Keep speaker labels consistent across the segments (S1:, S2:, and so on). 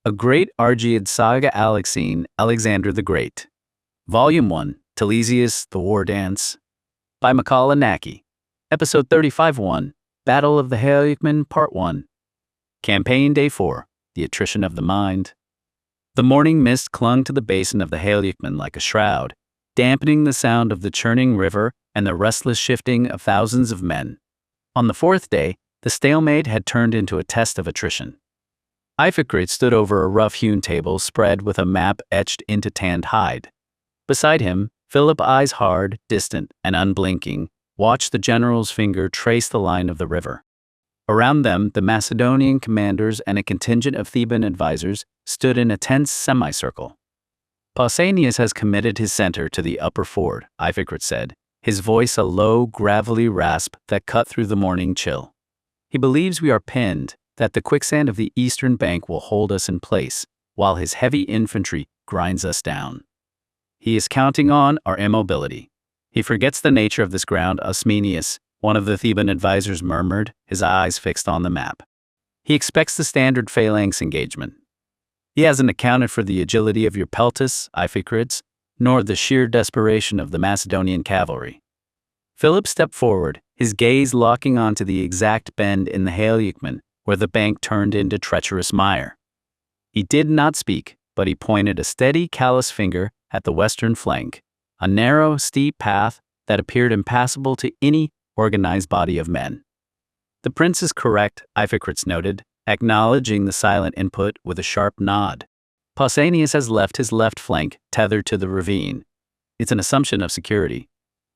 S1: A Great Argead Saga Alexein, Alexander the Great. Volume 1, Telesias, The War Dance. By Macaulay Naki. Episode 35-1, Battle of the Haliacmon, Part 1. Campaign Day 4, The Attrition of the Mind. The morning mist clung to the basin of the Haliacmon like a shroud, dampening the sound of the churning river and the restless shifting of thousands of men. On the fourth day, the stalemate had turned into a test of attrition. Iphicrates stood over a rough-hewn table spread with a map etched into tanned hide. Beside him, Philip, eyes hard, distant, and unblinking, watched the general's finger trace the line of the river. Around them, the Macedonian commanders and a contingent of Theban advisors stood in a tense semicircle. Pausanias has committed his center to the upper ford, Iphicrates said, his voice a low, gravelly rasp that cut through the morning chill. He believes we are pinned, that the quicksand of the eastern bank will hold us in place, while his heavy infantry grinds us down. He is counting on our immobility. He forgets the nature of this ground, Pausanias, one of the Theban advisors murmured, his eyes fixed on the map. He expects the standard phalanx engagement. He hasn't accounted for the agility of your peltasts, Iphicrates, nor the sheer desperation of the Macedonian cavalry. Philip stepped forward, his gaze locking onto the exact bend in the Haliacmon, where the bank turned into treacherous mire. He did not speak, but he pointed a steady, callous finger at the western flank, a narrow, steep path that appeared impassable to any organized body of men. The prince is correct, Iphicrates noted, acknowledging the silent input with a sharp nod. Pausanias has left his left flank tethered to the ravine. It's an assumption of security.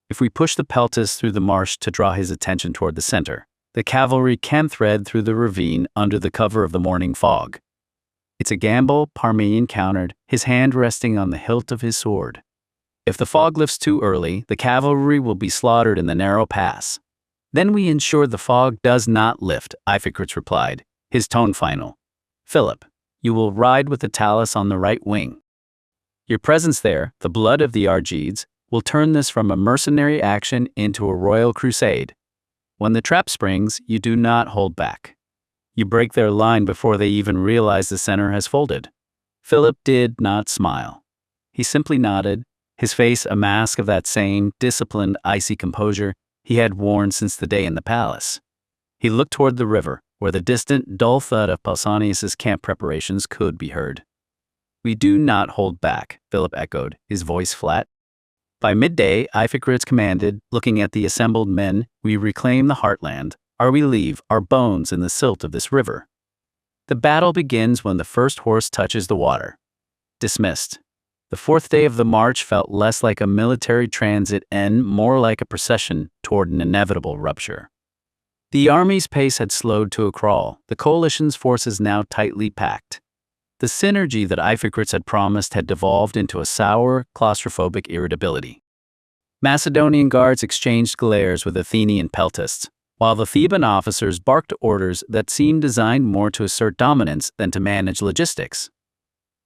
S1: If we push the peltasts through the marsh to draw his attention toward the center, the cavalry can thread through the ravine under the cover of the morning fog. It's a gamble, Parmenian countered, his hand resting on the hilt of his sword. If the fog lifts too early, the cavalry will be slaughtered in the narrow pass. Then we ensure the fog does not lift, Iphicrates replied, his tone final. Philip, you will ride with the talus on the right wing. Your presence there, the blood of the Argeads, will turn this from a mercenary action into a royal crusade. When the trap springs, you do not hold back. You break their line before they even realize the center has folded. Philip did not smile. He simply nodded, his face a mask of that same disciplined, icy composure he had worn since the day in the palace. He looked toward the river, where the distant, dull thud of Pausanias' camp preparations could be heard. We do not hold back, Philip echoed, his voice flat. By midday, Iphicrates commanded, looking at the assembled men, we reclaim the heartland, or we leave our bones in the silt of this river. The battle begins when the first horse touches the water. Dismissed. The fourth day of the march felt less like a military transit and more like a procession toward an inevitable rupture. The army's pace had slowed to a crawl, the coalition's forces now tightly packed. The synergy that Iphicrates had promised had devolved into a sour, claustrophobic irritability. Macedonian guards exchanged glares with Athenian peltasts, while the Theban officers barked orders that seemed designed more to assert dominance than to manage logistics.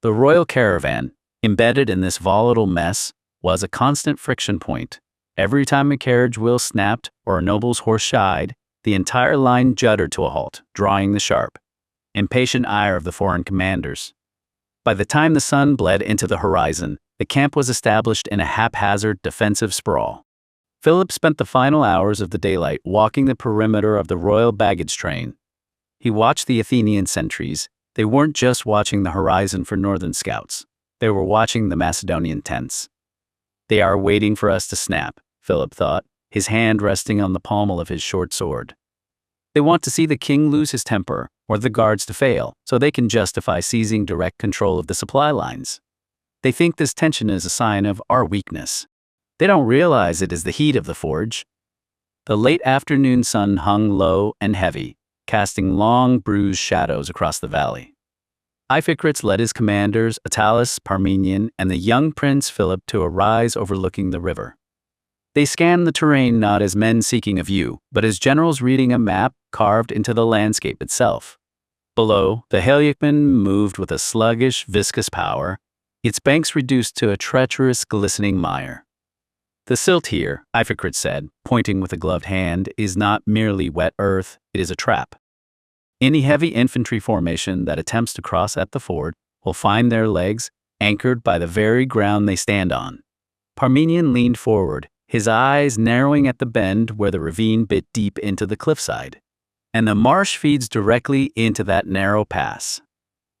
S1: The royal caravan, embedded in this volatile mess, was a constant friction point. Every time a carriage wheel snapped or a noble's horse shied, the entire line juddered to a halt, drawing the sharp, impatient ire of the foreign commanders. By the time the sun bled into the horizon, the camp was established in a haphazard defensive sprawl. Philip spent the final hours of the daylight walking the perimeter of the royal baggage train. He watched the Athenian sentries. They weren't just watching the horizon for northern scouts. They were watching the Macedonian tents. They are waiting for us to snap, Philip thought, his hand resting on the pommel of his short sword. They want to see the king lose his temper, or the guards to fail, so they can justify seizing direct control of the supply lines. They think this tension is a sign of our weakness. They don't realize it is the heat of the forge. The late afternoon sun hung low and heavy, casting long, bruised shadows across the valley. Iphicrates led his commanders, Attalus, Parmenian, and the young prince Philip to a rise overlooking the river. They scanned the terrain not as men seeking a view, but as generals reading a map carved into the landscape itself. Below, the Haliacmon moved with a sluggish, viscous power, its banks reduced to a treacherous, glistening mire. The silt here, Iphicrates said, pointing with a gloved hand, is not merely wet earth, it is a trap. Any heavy infantry formation that attempts to cross at the ford will find their legs anchored by the very ground they stand on. Parmenion leaned forward, his eyes narrowing at the bend where the ravine bit deep into the cliffside. And the marsh feeds directly into that narrow pass.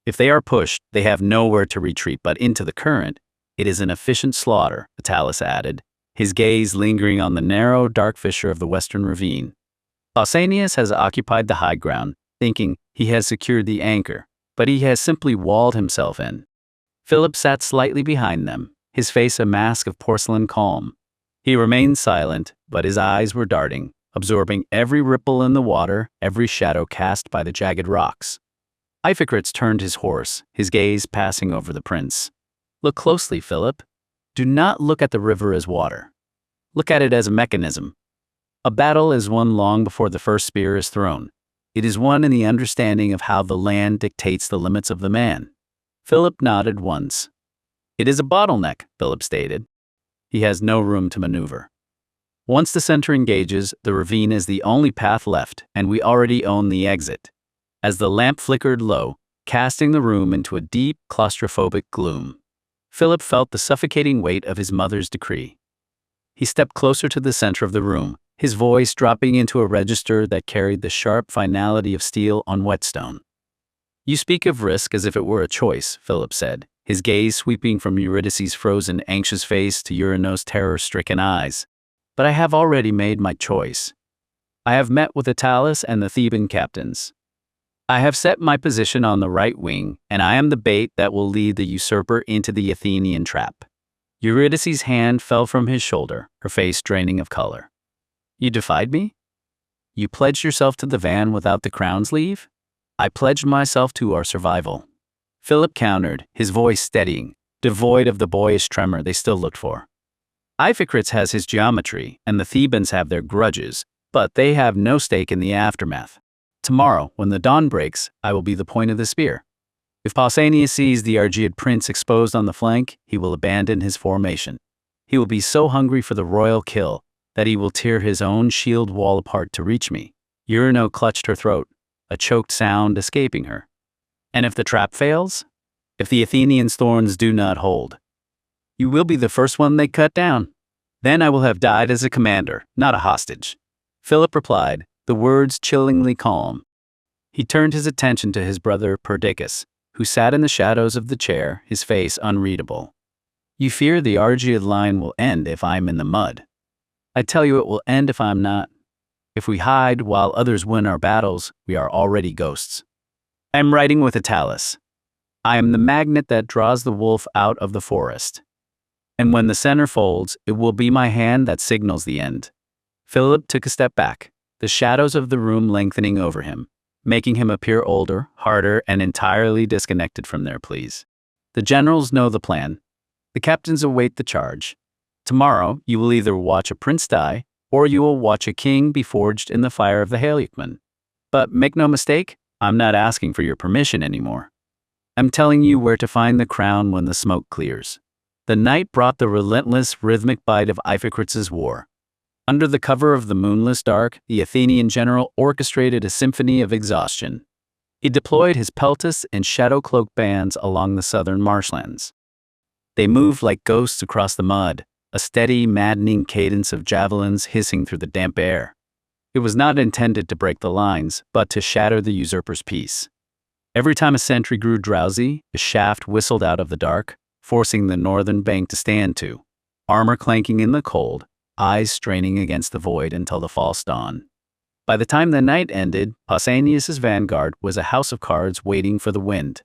S1: If they are pushed, they have nowhere to retreat but into the current. It is an efficient slaughter, Attalus added, his gaze lingering on the narrow, dark fissure of the western ravine. Pausanias has occupied the high ground, thinking he has secured the anchor, but he has simply walled himself in. Philip sat slightly behind them, his face a mask of porcelain calm. He remained silent, but his eyes were darting, absorbing every ripple in the water, every shadow cast by the jagged rocks. Iphicrates turned his horse, his gaze passing over the prince. Look closely, Philip. Do not look at the river as water. Look at it as a mechanism. A battle is won long before the first spear is thrown. It is won in the understanding of how the land dictates the limits of the man. Philip nodded once. It is a bottleneck, Philip stated. He has no room to maneuver. Once the center engages, the ravine is the only path left, and we already own the exit. As the lamp flickered low, casting the room into a deep, claustrophobic gloom, Philip felt the suffocating weight of his mother's decree. He stepped closer to the center of the room, his voice dropping into a register that carried the sharp finality of steel on whetstone. You speak of risk as if it were a choice, Philip said, his gaze sweeping from Eurydice's frozen, anxious face to Eurynos' terror-stricken eyes. But I have already made my choice. I have met with Attalus and the Theban captains. I have set my position on the right wing, and I am the bait that will lead the usurper into the Athenian trap. Eurydice's hand fell from his shoulder, her face draining of color. You defied me? You pledged yourself to the van without the crown's leave? I pledged myself to our survival. Philip countered, his voice steadying, devoid of the boyish tremor they still looked for. Iphicrates has his geometry, and the Thebans have their grudges, but they have no stake in the aftermath. Tomorrow, when the dawn breaks, I will be the point of the spear. If Pausanias sees the Argead prince exposed on the flank, he will abandon his formation. He will be so hungry for the royal kill that he will tear his own shield wall apart to reach me. Euryno clutched her throat, a choked sound escaping her. And if the trap fails? If the Athenians' thorns do not hold? You will be the first one they cut down. Then I will have died as a commander, not a hostage. Philip replied, the words chillingly calm. He turned his attention to his brother Perdiccas, who sat in the shadows of the chair, his face unreadable. You fear the Argead line will end if I'm in the mud. I tell you it will end if I'm not. If we hide while others win our battles, we are already ghosts. I am riding with Attalus. I am the magnet that draws the wolf out of the forest. And when the center folds, it will be my hand that signals the end. Philip took a step back, the shadows of the room lengthening over him, making him appear older, harder, and entirely disconnected from their pleas. The generals know the plan. The captains await the charge. Tomorrow, you will either watch a prince die, or you will watch a king be forged in the fire of the Haliacmon. But make no mistake, I'm not asking for your permission anymore. I'm telling you where to find the crown when the smoke clears. The night brought the relentless, rhythmic bite of Iphicrates' war. Under the cover of the moonless dark, the Athenian general orchestrated a symphony of exhaustion. He deployed his peltasts and shadow-cloaked bands along the southern marshlands. They moved like ghosts across the mud, a steady, maddening cadence of javelins hissing through the damp air. It was not intended to break the lines, but to shatter the usurper's peace. Every time a sentry grew drowsy, a shaft whistled out of the dark, forcing the northern bank to stand to, armor clanking in the cold, eyes straining against the void until the false dawn. By the time the night ended, Pausanias' vanguard was a house of cards waiting for the wind.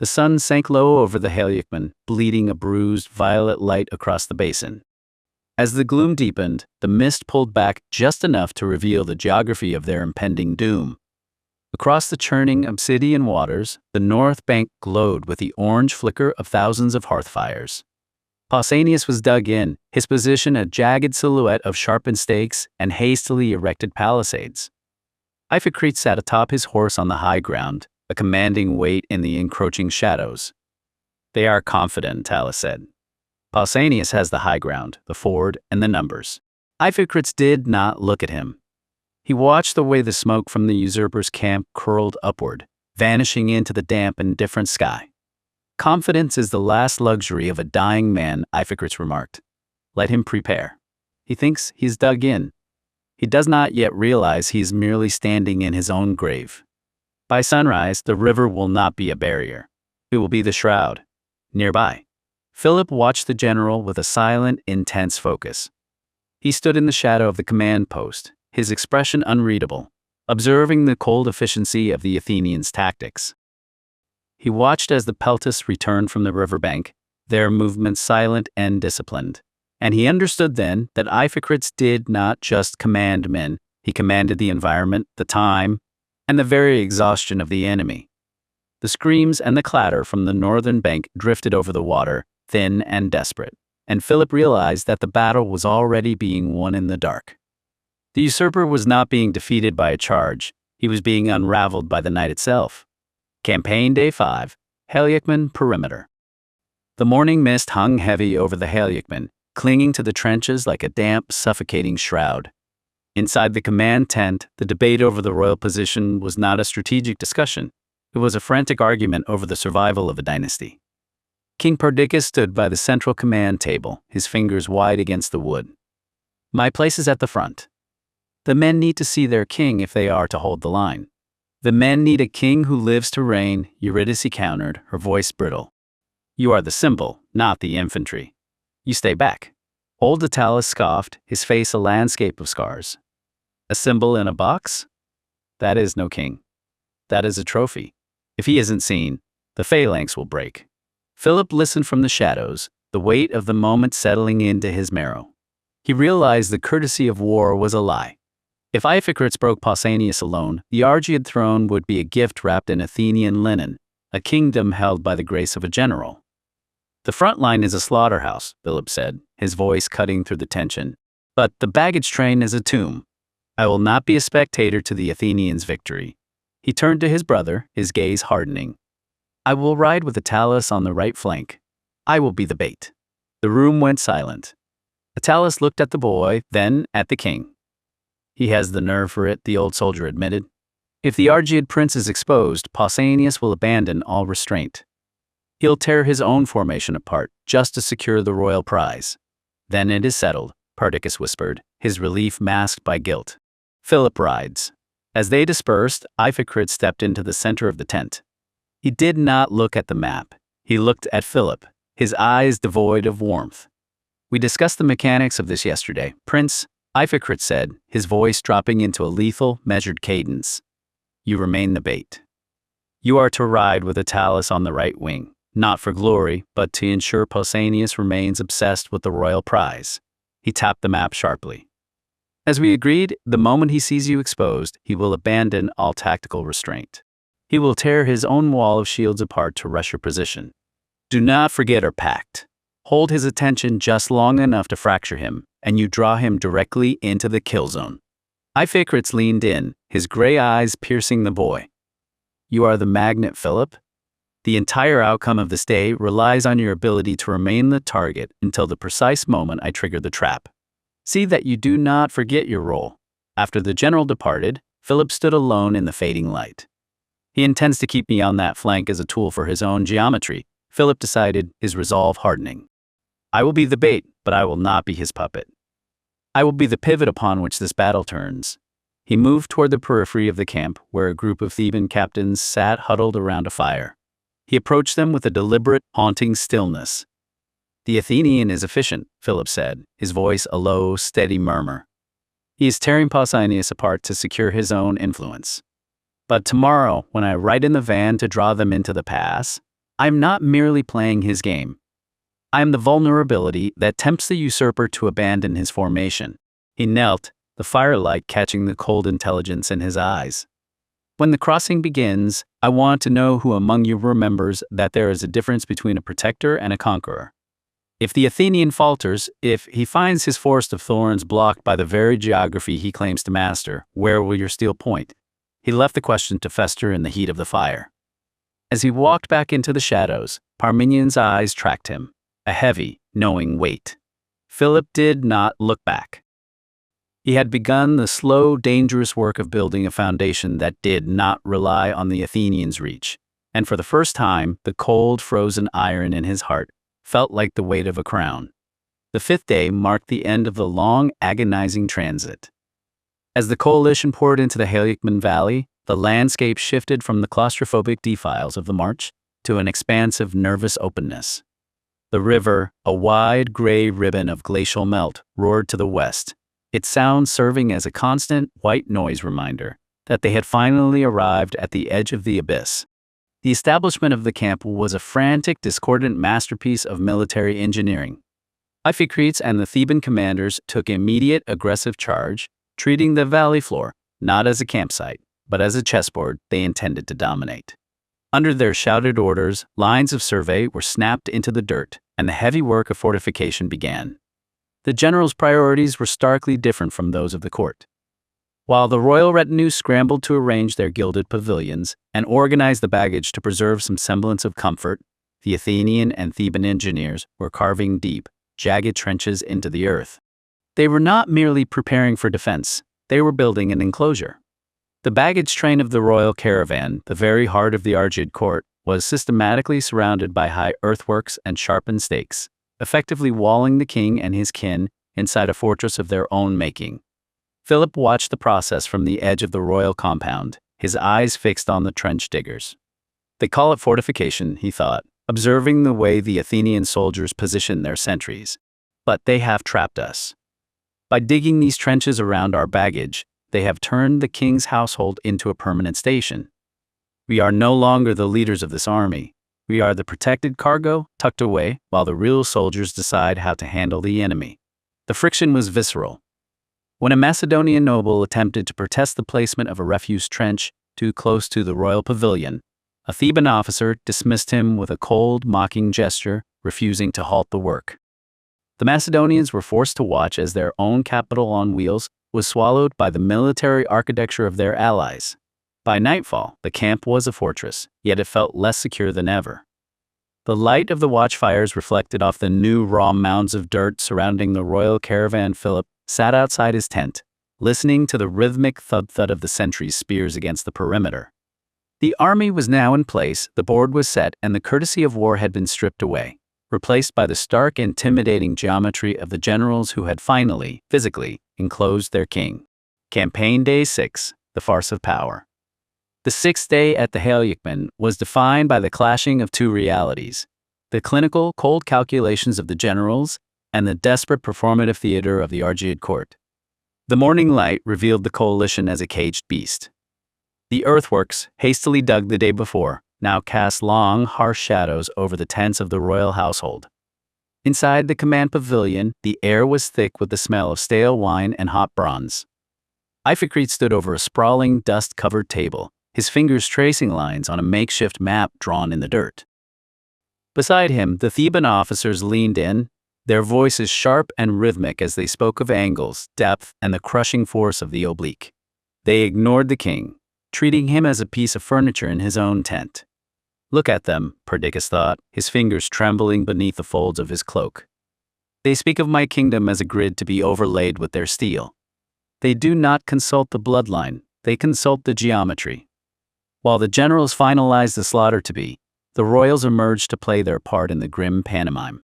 S1: The sun sank low over the Haliacmon, bleeding a bruised, violet light across the basin. As the gloom deepened, the mist pulled back just enough to reveal the geography of their impending doom. Across the churning obsidian waters, the north bank glowed with the orange flicker of thousands of hearth fires. Pausanias was dug in, his position a jagged silhouette of sharpened stakes and hastily erected palisades. Iphicrates sat atop his horse on the high ground, a commanding weight in the encroaching shadows. They are confident, Attalus said. Pausanias has the high ground, the ford, and the numbers. Iphicrates did not look at him. He watched the way the smoke from the usurper's camp curled upward, vanishing into the damp and indifferent sky. Confidence is the last luxury of a dying man, Iphicrates remarked. Let him prepare. He thinks he's dug in. He does not yet realize he is merely standing in his own grave. By sunrise, the river will not be a barrier. It will be the shroud. Nearby, Philip watched the general with a silent, intense focus. He stood in the shadow of the command post, his expression unreadable, observing the cold efficiency of the Athenians' tactics. He watched as the peltasts returned from the riverbank, their movements silent and disciplined. And he understood then that Iphicrates did not just command men, he commanded the environment, the time, and the very exhaustion of the enemy. The screams and the clatter from the northern bank drifted over the water, thin and desperate, and Philip realized that the battle was already being won in the dark. The usurper was not being defeated by a charge, he was being unraveled by the night itself. Campaign Day 5, Haliacmon Perimeter. The morning mist hung heavy over the Haliacmon, clinging to the trenches like a damp, suffocating shroud. Inside the command tent, the debate over the royal position was not a strategic discussion. It was a frantic argument over the survival of a dynasty. King Perdiccas stood by the central command table, his fingers wide against the wood. My place is at the front. The men need to see their king if they are to hold the line. The men need a king who lives to reign, Eurydice countered, her voice brittle. You are the symbol, not the infantry. You stay back. Old Attalus scoffed, his face a landscape of scars. A symbol in a box? That is no king. That is a trophy. If he isn't seen, the phalanx will break. Philip listened from the shadows, the weight of the moment settling into his marrow. He realized the courtesy of war was a lie. If Iphicrates broke Pausanias alone, the Argead throne would be a gift wrapped in Athenian linen, a kingdom held by the grace of a general. The front line is a slaughterhouse, Philip said, his voice cutting through the tension. But the baggage train is a tomb. I will not be a spectator to the Athenians' victory. He turned to his brother, his gaze hardening. I will ride with Attalus on the right flank. I will be the bait. The room went silent. Attalus looked at the boy, then at the king. He has the nerve for it, the old soldier admitted. If the Argead prince is exposed, Pausanias will abandon all restraint. He'll tear his own formation apart, just to secure the royal prize. Then it is settled, Perdiccas whispered, his relief masked by guilt. Philip rides. As they dispersed, Iphicrates stepped into the center of the tent. He did not look at the map. He looked at Philip, his eyes devoid of warmth. We discussed the mechanics of this yesterday, Prince, Iphicrates said, his voice dropping into a lethal, measured cadence. You remain the bait. You are to ride with Attalus on the right wing, not for glory, but to ensure Pausanias remains obsessed with the royal prize. He tapped the map sharply. As we agreed, the moment he sees you exposed, he will abandon all tactical restraint. He will tear his own wall of shields apart to rush your position. Do not forget our pact. Hold his attention just long enough to fracture him, and you draw him directly into the kill zone. Iphicrates leaned in, his gray eyes piercing the boy. You are the magnet, Philip. The entire outcome of this day relies on your ability to remain the target until the precise moment I trigger the trap. See that you do not forget your role. After the general departed, Philip stood alone in the fading light. He intends to keep me on that flank as a tool for his own geometry, Philip decided, his resolve hardening. I will be the bait, but I will not be his puppet. I will be the pivot upon which this battle turns. He moved toward the periphery of the camp, where a group of Theban captains sat huddled around a fire. He approached them with a deliberate, haunting stillness. The Athenian is efficient, Philip said, his voice a low, steady murmur. He is tearing Pausanias apart to secure his own influence. But tomorrow, when I ride in the van to draw them into the pass, I am not merely playing his game. I am the vulnerability that tempts the usurper to abandon his formation. He knelt, the firelight catching the cold intelligence in his eyes. When the crossing begins, I want to know who among you remembers that there is a difference between a protector and a conqueror. If the Athenian falters, if he finds his forest of thorns blocked by the very geography he claims to master, where will your steel point? He left the question to fester in the heat of the fire. As he walked back into the shadows, Parmenian's eyes tracked him. A heavy, knowing weight. Philip did not look back. He had begun the slow, dangerous work of building a foundation that did not rely on the Athenians' reach, and for the first time, the cold, frozen iron in his heart felt like the weight of a crown. The fifth day marked the end of the long, agonizing transit. As the coalition poured into the Haliacmon Valley, the landscape shifted from the claustrophobic defiles of the march to an expansive, nervous openness. The river, a wide gray ribbon of glacial melt, roared to the west, its sound serving as a constant, white noise reminder that they had finally arrived at the edge of the abyss. The establishment of the camp was a frantic, discordant masterpiece of military engineering. Iphicrates and the Theban commanders took immediate, aggressive charge, treating the valley floor not as a campsite, but as a chessboard they intended to dominate. Under their shouted orders, lines of survey were snapped into the dirt, and the heavy work of fortification began. The general's priorities were starkly different from those of the court. While the royal retinue scrambled to arrange their gilded pavilions and organize the baggage to preserve some semblance of comfort, the Athenian and Theban engineers were carving deep, jagged trenches into the earth. They were not merely preparing for defense, they were building an enclosure. The baggage train of the royal caravan, the very heart of the Argead court, was systematically surrounded by high earthworks and sharpened stakes, effectively walling the king and his kin inside a fortress of their own making. Philip watched the process from the edge of the royal compound, his eyes fixed on the trench diggers. They call it fortification, he thought, observing the way the Athenian soldiers position their sentries. But they have trapped us. By digging these trenches around our baggage, they have turned the king's household into a permanent station. We are no longer the leaders of this army. We are the protected cargo tucked away while the real soldiers decide how to handle the enemy. The friction was visceral. When a Macedonian noble attempted to protest the placement of a refuse trench too close to the royal pavilion, a Theban officer dismissed him with a cold, mocking gesture, refusing to halt the work. The Macedonians were forced to watch as their own capital on wheels was swallowed by the military architecture of their allies. By nightfall, the camp was a fortress, yet it felt less secure than ever. The light of the watchfires reflected off the new raw mounds of dirt surrounding the royal caravan. Philip sat outside his tent, listening to the rhythmic thud-thud of the sentries' spears against the perimeter. The army was now in place, the board was set, and the courtesy of war had been stripped away, replaced by the stark, intimidating geometry of the generals who had finally, physically, enclosed their king. Campaign Day 6, the farce of power. The sixth day at the Haliacmon was defined by the clashing of two realities: the clinical, cold calculations of the generals and the desperate performative theater of the Argead court. The morning light revealed the coalition as a caged beast. The earthworks, hastily dug the day before, now cast long, harsh shadows over the tents of the royal household. Inside the command pavilion, the air was thick with the smell of stale wine and hot bronze. Iphicrates stood over a sprawling, dust-covered table, his fingers tracing lines on a makeshift map drawn in the dirt. Beside him, the Theban officers leaned in, their voices sharp and rhythmic as they spoke of angles, depth, and the crushing force of the oblique. They ignored the king, treating him as a piece of furniture in his own tent. Look at them, Perdiccas thought, his fingers trembling beneath the folds of his cloak. They speak of my kingdom as a grid to be overlaid with their steel. They do not consult the bloodline, they consult the geometry. While the generals finalized the slaughter to be, the royals emerged to play their part in the grim pantomime.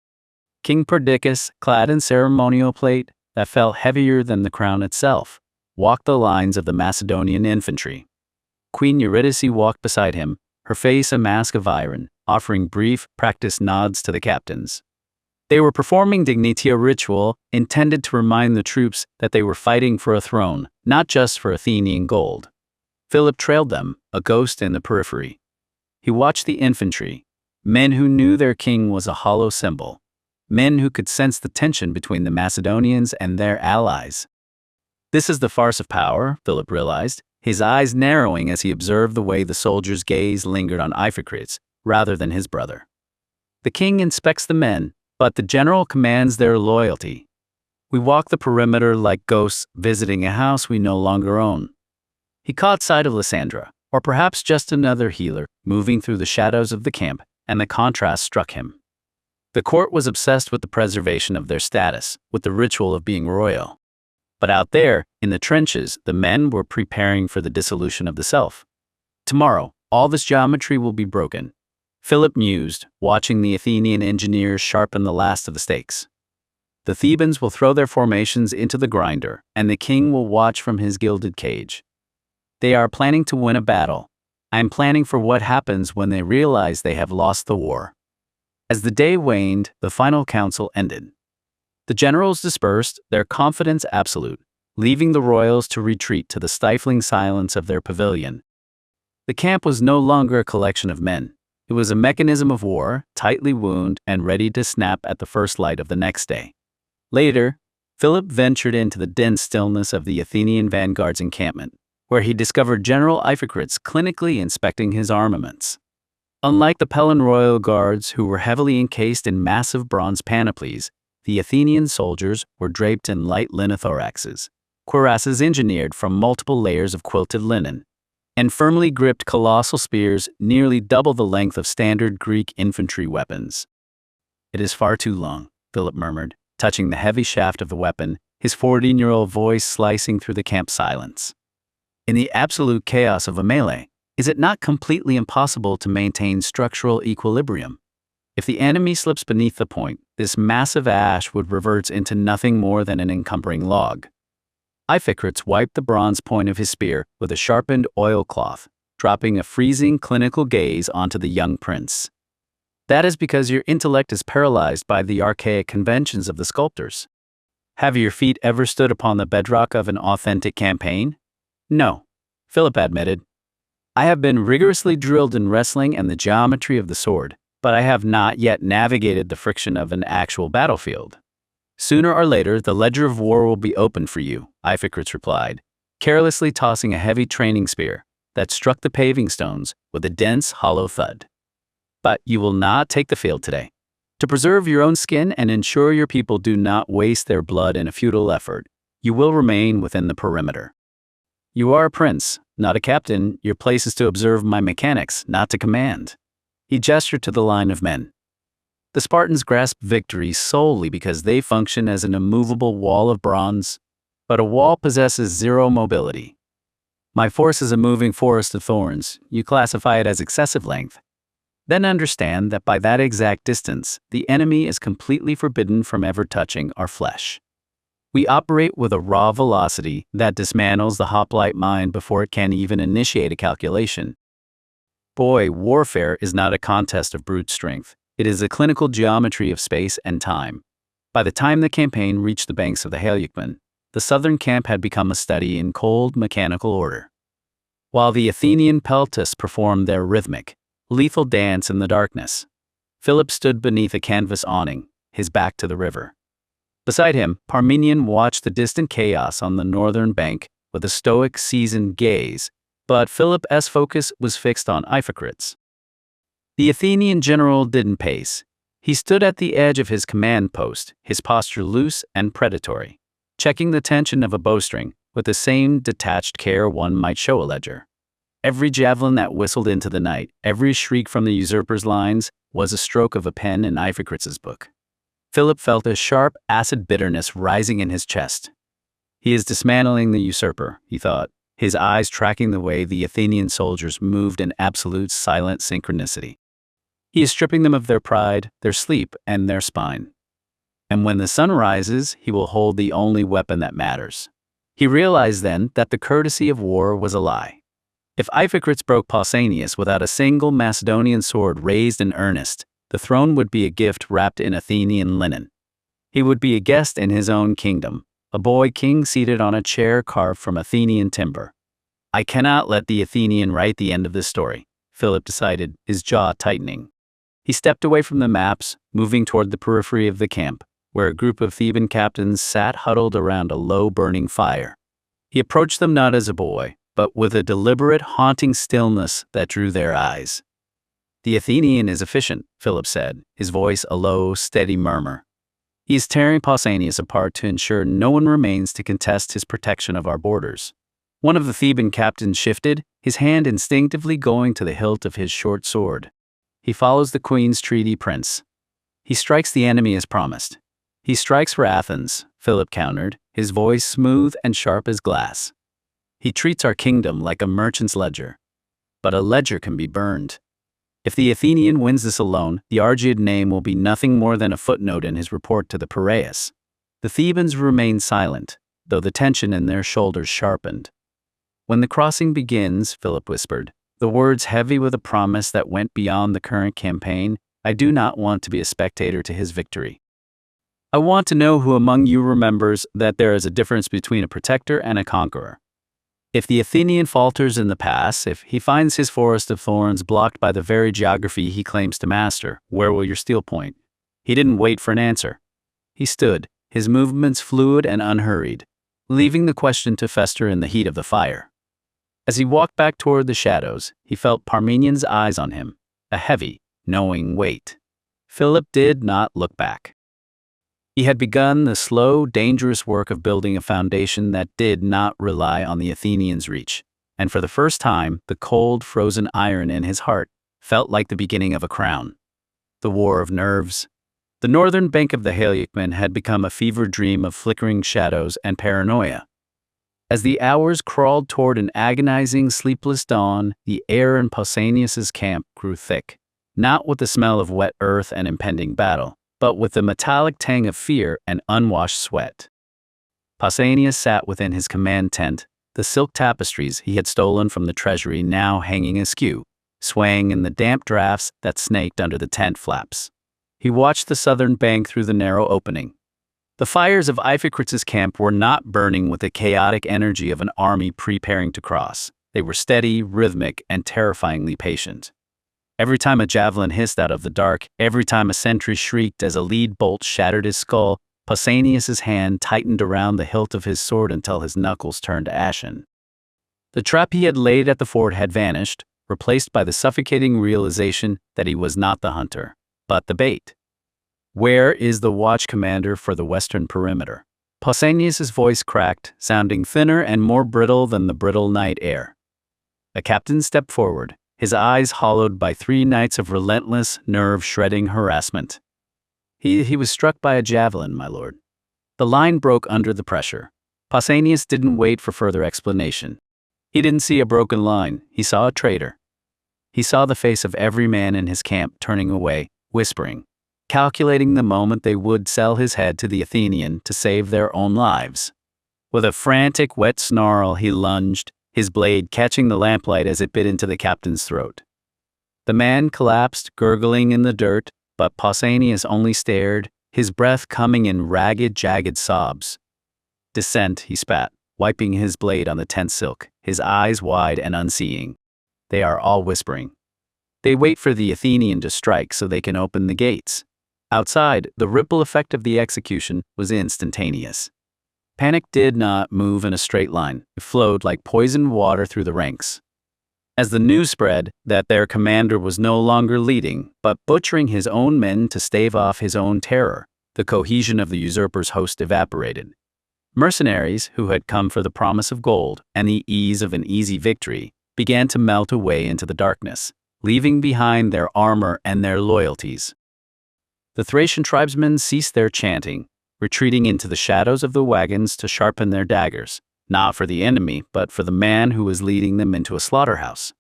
S1: King Perdiccas, clad in ceremonial plate that felt heavier than the crown itself, walked the lines of the Macedonian infantry. Queen Eurydice walked beside him, her face a mask of iron, offering brief, practiced nods to the captains. They were performing dignitia ritual intended to remind the troops that they were fighting for a throne, not just for Athenian gold. Philip trailed them, a ghost in the periphery. He watched the infantry, men who knew their king was a hollow symbol, men who could sense the tension between the Macedonians and their allies. This is the farce of power, Philip realized, his eyes narrowing as he observed the way the soldiers' gaze lingered on Iphicrates rather than his brother. The king inspects the men, but the general commands their loyalty. We walk the perimeter like ghosts visiting a house we no longer own. He caught sight of Lysandra, or perhaps just another healer, moving through the shadows of the camp, and the contrast struck him. The court was obsessed with the preservation of their status, with the ritual of being royal. But out there, in the trenches, the men were preparing for the dissolution of the self. Tomorrow, all this geometry will be broken. Philip mused, watching the Athenian engineers sharpen the last of the stakes. The Thebans will throw their formations into the grinder, and the king will watch from his gilded cage. They are planning to win a battle. I am planning for what happens when they realize they have lost the war. As the day waned, the final council ended. The generals dispersed, their confidence absolute, leaving the royals to retreat to the stifling silence of their pavilion. The camp was no longer a collection of men. It was a mechanism of war, tightly wound and ready to snap at the first light of the next day. Later, Philip ventured into the dense stillness of the Athenian vanguard's encampment, where he discovered General Iphicrates clinically inspecting his armaments. Unlike the Pellan royal guards, who were heavily encased in massive bronze panoplies, the Athenian soldiers were draped in light linothoraxes, cuirasses engineered from multiple layers of quilted linen, and firmly gripped colossal spears nearly double the length of standard Greek infantry weapons. "It is far too long," Philip murmured, touching the heavy shaft of the weapon, his 14-year-old voice slicing through the camp silence. In the absolute chaos of a melee, is it not completely impossible to maintain structural equilibrium? If the enemy slips beneath the point, this massive ash would revert into nothing more than an encumbering log. Iphicrates wiped the bronze point of his spear with a sharpened oilcloth, dropping a freezing clinical gaze onto the young prince. "That is because your intellect is paralyzed by the archaic conventions of the sculptors. Have your feet ever stood upon the bedrock of an authentic campaign?" "No," Philip admitted. "I have been rigorously drilled in wrestling and the geometry of the sword, but I have not yet navigated the friction of an actual battlefield." "Sooner or later, the ledger of war will be opened for you," Iphicrates replied, carelessly tossing a heavy training spear that struck the paving stones with a dense, hollow thud. "But you will not take the field today. To preserve your own skin and ensure your people do not waste their blood in a futile effort, you will remain within the perimeter. You are a prince, not a captain. Your place is to observe my mechanics, not to command." He gestured to the line of men. The Spartans grasp victory solely because they function as an immovable wall of bronze, but a wall possesses zero mobility. My force is a moving forest of thorns. You classify it as excessive length. Then understand that by that exact distance, the enemy is completely forbidden from ever touching our flesh. We operate with a raw velocity that dismantles the hoplite mind before it can even initiate a calculation. Boy, warfare is not a contest of brute strength. It is a clinical geometry of space and time. By the time the campaign reached the banks of the Haliacmon, the southern camp had become a study in cold mechanical order. While the Athenian peltasts performed their rhythmic, lethal dance in the darkness, Philip stood beneath a canvas awning, his back to the river. Beside him, Parmenion watched the distant chaos on the northern bank with a stoic, seasoned gaze, but Philip's focus was fixed on Iphicrates. The Athenian general didn't pace. He stood at the edge of his command post, his posture loose and predatory, checking the tension of a bowstring with the same detached care one might show a ledger. Every javelin that whistled into the night, every shriek from the usurper's lines, was a stroke of a pen in Iphicrates' book. Philip felt a sharp, acid bitterness rising in his chest. He is dismantling the usurper, he thought, his eyes tracking the way the Athenian soldiers moved in absolute silent synchronicity. He is stripping them of their pride, their sleep, and their spine. And when the sun rises, he will hold the only weapon that matters. He realized then that the courtesy of war was a lie. If Iphicrates broke Pausanias without a single Macedonian sword raised in earnest, the throne would be a gift wrapped in Athenian linen. He would be a guest in his own kingdom, a boy king seated on a chair carved from Athenian timber. "I cannot let the Athenian write the end of this story," Philip decided, his jaw tightening. He stepped away from the maps, moving toward the periphery of the camp, where a group of Theban captains sat huddled around a low burning fire. He approached them not as a boy, but with a deliberate, haunting stillness that drew their eyes. "The Athenian is efficient," Philip said, his voice a low, steady murmur. "He is tearing Pausanias apart to ensure no one remains to contest his protection of our borders." One of the Theban captains shifted, his hand instinctively going to the hilt of his short sword. "He follows the queen's treaty, prince. He strikes the enemy as promised. He strikes for Athens, Philip countered, his voice smooth and sharp as glass. He treats our kingdom like a merchant's ledger. But a ledger can be burned. If the Athenian wins this alone, the Argead name will be nothing more than a footnote in his report to the Piraeus. The Thebans remained silent, though the tension in their shoulders sharpened. When the crossing begins, Philip whispered, the words heavy with a promise that went beyond the current campaign, I do not want to be a spectator to his victory. I want to know who among you remembers that there is a difference between a protector and a conqueror. If the Athenian falters in the pass, if he finds his forest of thorns blocked by the very geography he claims to master, where will your steel point? He didn't wait for an answer. He stood, his movements fluid and unhurried, leaving the question to fester in the heat of the fire. As he walked back toward the shadows, he felt Parmenian's eyes on him, a heavy, knowing weight. Philip did not look back. He had begun the slow, dangerous work of building a foundation that did not rely on the Athenians' reach, and for the first time, the cold, frozen iron in his heart felt like the beginning of a crown. The war of nerves. The northern bank of the Haliacmon had become a fevered dream of flickering shadows and paranoia. As the hours crawled toward an agonizing, sleepless dawn, the air in Pausanias' camp grew thick, not with the smell of wet earth and impending battle, but with the metallic tang of fear and unwashed sweat. Pausanias sat within his command tent, the silk tapestries he had stolen from the treasury now hanging askew, swaying in the damp drafts that snaked under the tent flaps. He watched the southern bank through the narrow opening. The fires of Iphicrates' camp were not burning with the chaotic energy of an army preparing to cross. They were steady, rhythmic, and terrifyingly patient. Every time a javelin hissed out of the dark, every time a sentry shrieked as a lead bolt shattered his skull, Pausanias' hand tightened around the hilt of his sword until his knuckles turned ashen. The trap he had laid at the fort had vanished, replaced by the suffocating realization that he was not the hunter, but the bait. Where is the watch commander for the western perimeter? Pausanias' voice cracked, sounding thinner and more brittle than the brittle night air. A captain stepped forward, his eyes hollowed by 3 nights of relentless, nerve-shredding harassment. He was struck by a javelin, my lord. The line broke under the pressure. Pausanias didn't wait for further explanation. He didn't see a broken line, he saw a traitor. He saw the face of every man in his camp turning away, whispering, calculating the moment they would sell his head to the Athenian to save their own lives. With a frantic, wet snarl, he lunged, his blade catching the lamplight as it bit into the captain's throat. The man collapsed, gurgling in the dirt, but Pausanias only stared, his breath coming in ragged, jagged sobs. Dissent, he spat, wiping his blade on the tent silk, his eyes wide and unseeing. They are all whispering. They wait for the Athenian to strike so they can open the gates. Outside, the ripple effect of the execution was instantaneous. Panic did not move in a straight line. It flowed like poisoned water through the ranks. As the news spread that their commander was no longer leading, but butchering his own men to stave off his own terror, the cohesion of the usurper's host evaporated. Mercenaries, who had come for the promise of gold and the ease of an easy victory, began to melt away into the darkness, leaving behind their armor and their loyalties. The Thracian tribesmen ceased their chanting, retreating into the shadows of the wagons to sharpen their daggers, not for the enemy, but for the man who was leading them into a slaughterhouse.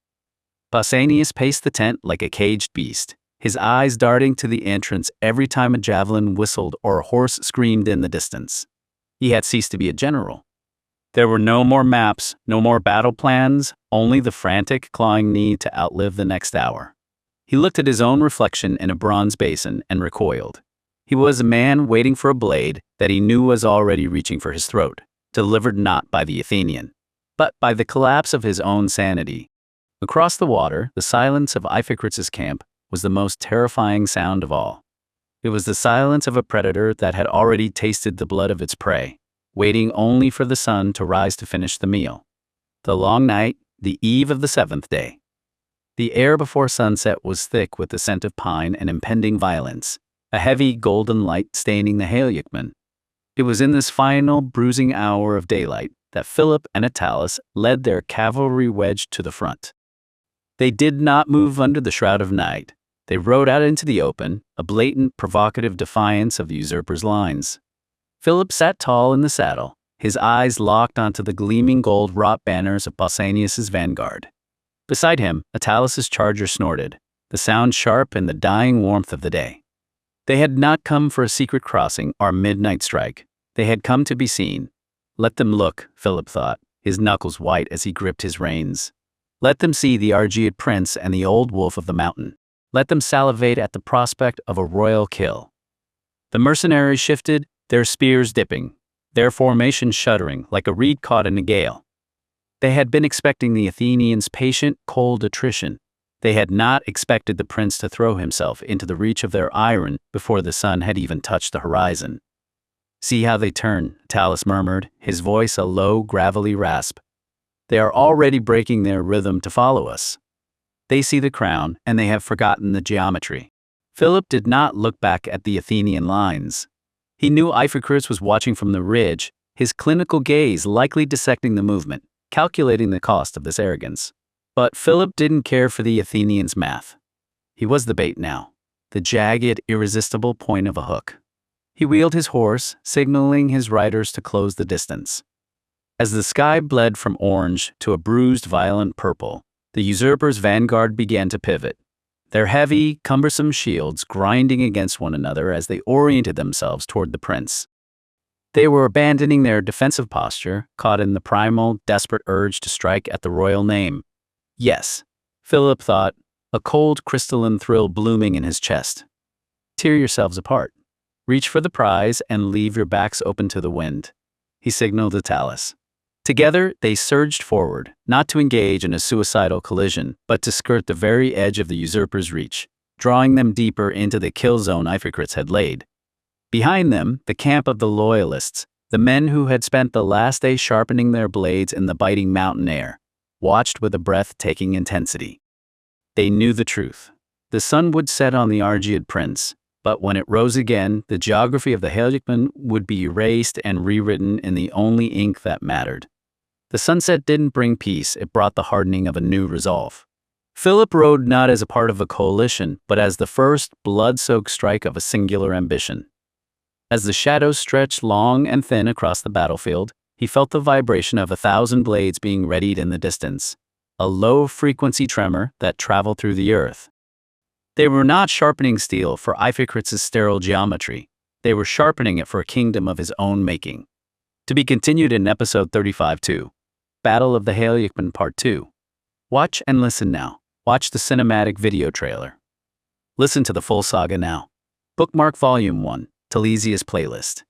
S1: Pausanias paced the tent like a caged beast, his eyes darting to the entrance every time a javelin whistled or a horse screamed in the distance. He had ceased to be a general. There were no more maps, no more battle plans, only the frantic, clawing need to outlive the next hour. He looked at his own reflection in a bronze basin and recoiled. He was a man waiting for a blade that he knew was already reaching for his throat, delivered not by the Athenian, but by the collapse of his own sanity. Across the water, the silence of Iphicrates' camp was the most terrifying sound of all. It was the silence of a predator that had already tasted the blood of its prey, waiting only for the sun to rise to finish the meal. The long night, the eve of the 7th day. The air before sunset was thick with the scent of pine and impending violence, a heavy golden light staining the Haliacmon. It was in this final, bruising hour of daylight that Philip and Attalus led their cavalry wedged to the front. They did not move under the shroud of night. They rode out into the open, a blatant, provocative defiance of the usurper's lines. Philip sat tall in the saddle, his eyes locked onto the gleaming gold-wrought banners of Pausanias' vanguard. Beside him, Telesias' charger snorted, the sound sharp in the dying warmth of the day. They had not come for a secret crossing or midnight strike. They had come to be seen. Let them look, Philip thought, his knuckles white as he gripped his reins. Let them see the Argead prince and the old wolf of the mountain. Let them salivate at the prospect of a royal kill. The mercenaries shifted, their spears dipping, their formation shuddering like a reed caught in a gale. They had been expecting the Athenians' patient, cold attrition. They had not expected the prince to throw himself into the reach of their iron before the sun had even touched the horizon. "See how they turn," Telesias murmured, his voice a low, gravelly rasp. "They are already breaking their rhythm to follow us. They see the crown, and they have forgotten the geometry." Philip did not look back at the Athenian lines. He knew Iphicrates was watching from the ridge, his clinical gaze likely dissecting the movement, calculating the cost of this arrogance. But Philip didn't care for the Athenians' math. He was the bait now, the jagged, irresistible point of a hook. He wheeled his horse, signaling his riders to close the distance. As the sky bled from orange to a bruised, violent purple, the usurper's vanguard began to pivot, their heavy, cumbersome shields grinding against one another as they oriented themselves toward the prince. They were abandoning their defensive posture, caught in the primal, desperate urge to strike at the royal name. Yes, Philip thought, a cold, crystalline thrill blooming in his chest. Tear yourselves apart. Reach for the prize and leave your backs open to the wind, he signaled to Telesias. Together, they surged forward, not to engage in a suicidal collision, but to skirt the very edge of the usurper's reach, drawing them deeper into the kill zone Iphicrates had laid. Behind them, the camp of the loyalists, the men who had spent the last day sharpening their blades in the biting mountain air, watched with a breathtaking intensity. They knew the truth. The sun would set on the Argead prince, but when it rose again, the geography of the Haliacmon would be erased and rewritten in the only ink that mattered. The sunset didn't bring peace, it brought the hardening of a new resolve. Philip rode not as a part of a coalition, but as the first blood-soaked strike of a singular ambition. As the shadows stretched long and thin across the battlefield, he felt the vibration of 1,000 blades being readied in the distance, a low-frequency tremor that traveled through the earth. They were not sharpening steel for Iphicrates' sterile geometry. They were sharpening it for a kingdom of his own making. To be continued in episode 35-2. Battle of the Haliacmon Part 2. Watch and listen now. Watch the cinematic video trailer. Listen to the full saga now. Bookmark Volume 1, Telesias Playlist.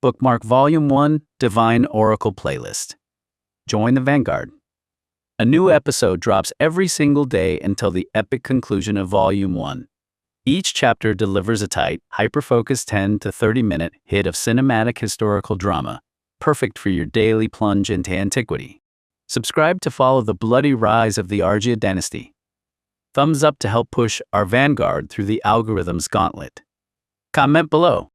S1: Bookmark Volume 1, Divine Oracle Playlist. Join the Vanguard. A new episode drops every single day until the epic conclusion of Volume 1. Each chapter delivers a tight, hyper-focused 10 to 30-minute hit of cinematic historical drama, perfect for your daily plunge into antiquity. Subscribe to follow the bloody rise of the Argead dynasty. Thumbs up to help push our vanguard through the algorithm's gauntlet. Comment below.